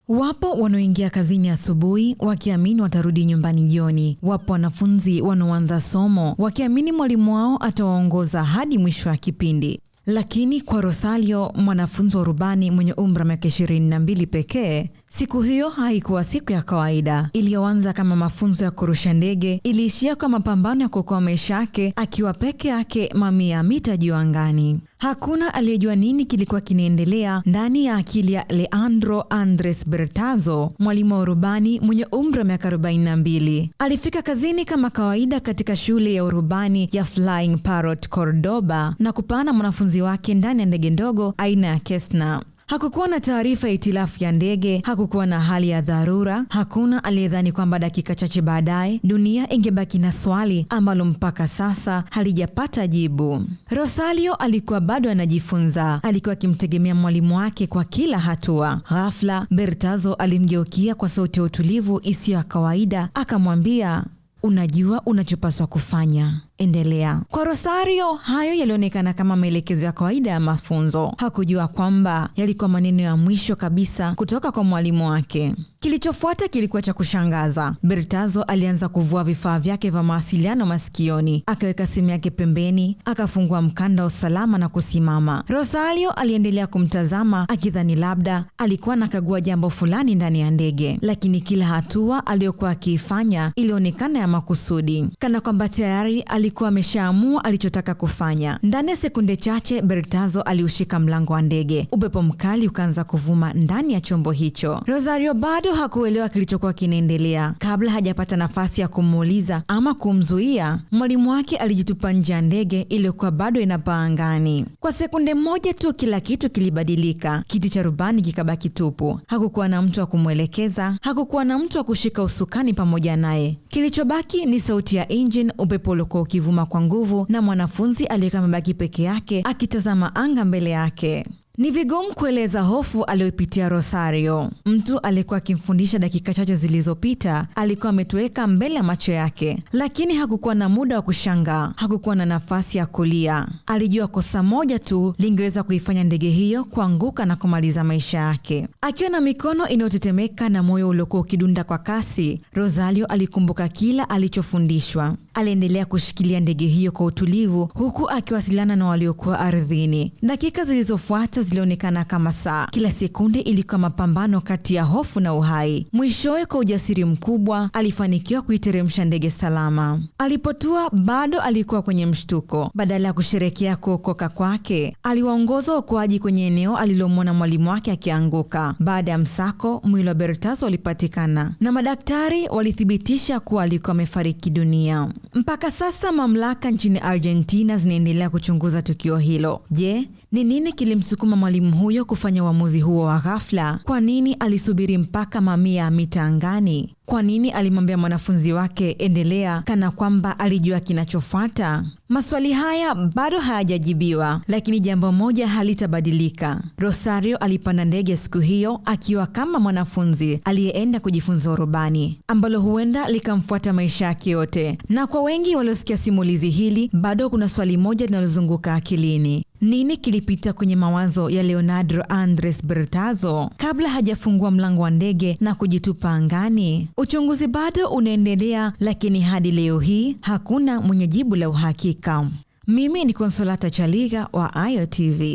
Wapo wanaoingia kazini asubuhi wakiamini watarudi nyumbani jioni. Wapo wanafunzi wanaoanza somo wakiamini mwalimu wao atawaongoza hadi mwisho wa kipindi. Lakini kwa Rosario, mwanafunzi wa urubani mwenye umri wa miaka 22 pekee, siku hiyo haikuwa siku ya kawaida. Iliyoanza kama mafunzo ya kurusha ndege, iliishia kwa mapambano ya kuokoa maisha yake akiwa peke yake mamia mita juu angani. Hakuna aliyejua nini kilikuwa kinaendelea ndani ya akili ya Leandro Andres Bertazo, mwalimu wa urubani mwenye umri wa miaka 42. Alifika kazini kama kawaida katika shule ya urubani ya Flying Parrot Cordoba na kupana mwanafunzi wake ndani ya ndege ndogo aina ya Cessna. Hakukuwa na taarifa ya itilafu ya ndege, hakukuwa na hali ya dharura. Hakuna aliyedhani kwamba dakika chache baadaye dunia ingebaki na swali ambalo mpaka sasa halijapata jibu. Rosario alikuwa bado anajifunza, alikuwa akimtegemea mwalimu wake kwa kila hatua. Ghafla, Bertazo alimgeukia kwa sauti ya utulivu isiyo ya kawaida, akamwambia, "Unajua unachopaswa kufanya. Endelea." Kwa Rosario, hayo yalionekana kama maelekezo ya kawaida ya mafunzo. Hakujua kwamba yalikuwa maneno ya mwisho kabisa kutoka kwa mwalimu wake. Kilichofuata kilikuwa cha kushangaza. Bertazo alianza kuvua vifaa vyake vya mawasiliano masikioni, akaweka simu yake pembeni, akafungua mkanda wa usalama na kusimama. Rosario aliendelea kumtazama akidhani labda alikuwa anakagua jambo fulani ndani ya ndege, lakini kila hatua aliyokuwa akiifanya ilionekana ya makusudi, kana kwamba tayari alikuwa ameshaamua alichotaka kufanya. Ndani ya sekunde chache, Bertazo aliushika mlango wa ndege. Upepo mkali ukaanza kuvuma ndani ya chombo hicho. Rosario bado hakuelewa kilichokuwa kinaendelea. Kabla hajapata nafasi ya kumuuliza ama kumzuia, mwalimu wake alijitupa nje ya ndege iliyokuwa bado inapaa angani. Kwa sekunde moja tu kila kitu kilibadilika. Kiti cha rubani kikabaki tupu. Hakukuwa na mtu wa kumwelekeza, hakukuwa na mtu wa kushika usukani pamoja naye. Kilichobaki ni sauti ya engine, upepo uliokuwa ukivuma kwa nguvu, na mwanafunzi aliyekuwa amebaki peke yake akitazama anga mbele yake. Ni vigumu kueleza hofu aliyopitia Rosario. Mtu aliyekuwa akimfundisha dakika chache zilizopita alikuwa ametoweka mbele ya macho yake, lakini hakukuwa na muda wa kushangaa, hakukuwa na nafasi ya kulia. Alijua kosa moja tu lingeweza kuifanya ndege hiyo kuanguka na kumaliza maisha yake. Akiwa na mikono inayotetemeka na moyo uliokuwa ukidunda kwa kasi, Rosario alikumbuka kila alichofundishwa. Aliendelea kushikilia ndege hiyo kwa utulivu huku akiwasiliana na waliokuwa ardhini. Dakika zilizofuata zilionekana kama saa. Kila sekunde ilikuwa mapambano kati ya hofu na uhai. Mwishowe, kwa ujasiri mkubwa, alifanikiwa kuiteremsha ndege salama. Alipotua, bado alikuwa kwenye mshtuko. Badala ya kusherehekea kuokoka kwake, aliwaongoza waokoaji kwenye eneo alilomwona mwalimu wake akianguka. Baada ya msako, mwili wa Bertazo ulipatikana na madaktari walithibitisha kuwa alikuwa amefariki dunia. Mpaka sasa mamlaka nchini Argentina zinaendelea kuchunguza tukio hilo. Je, ni nini kilimsukuma mwalimu huyo kufanya uamuzi huo wa ghafla? Kwa nini alisubiri mpaka mamia mita angani? Kwa nini alimwambia mwanafunzi wake endelea, kana kwamba alijua kinachofuata? Maswali haya bado hayajajibiwa, lakini jambo moja halitabadilika. Rosario alipanda ndege siku hiyo akiwa kama mwanafunzi aliyeenda kujifunza urubani, ambalo huenda likamfuata maisha yake yote. Na kwa wengi waliosikia simulizi hili, bado kuna swali moja linalozunguka akilini. Nini kilipita kwenye mawazo ya Leandro Andres Bertazo kabla hajafungua mlango wa ndege na kujitupa angani? Uchunguzi bado unaendelea, lakini hadi leo hii hakuna mwenye jibu la uhakika. Mimi ni Consolata Chaliga wa Ayo TV.